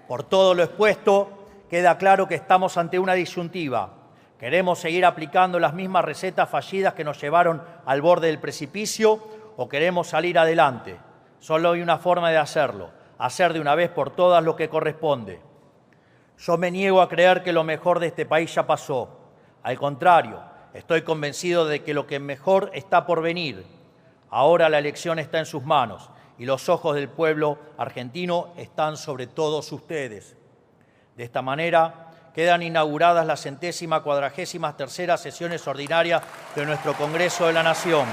[SPEAKER 1] Por todo lo expuesto, queda claro que estamos ante una disyuntiva. ¿Queremos seguir aplicando las mismas recetas fallidas que nos llevaron al borde del precipicio o queremos salir adelante? Solo hay una forma de hacerlo, hacer de una vez por todas lo que corresponde. Yo me niego a creer que lo mejor de este país ya pasó. Al contrario, estoy convencido de que lo que mejor está por venir. Ahora la elección está en sus manos y los ojos del pueblo argentino están sobre todos ustedes. De esta manera, quedan inauguradas las 143ª sesiones ordinarias de nuestro Congreso de la Nación.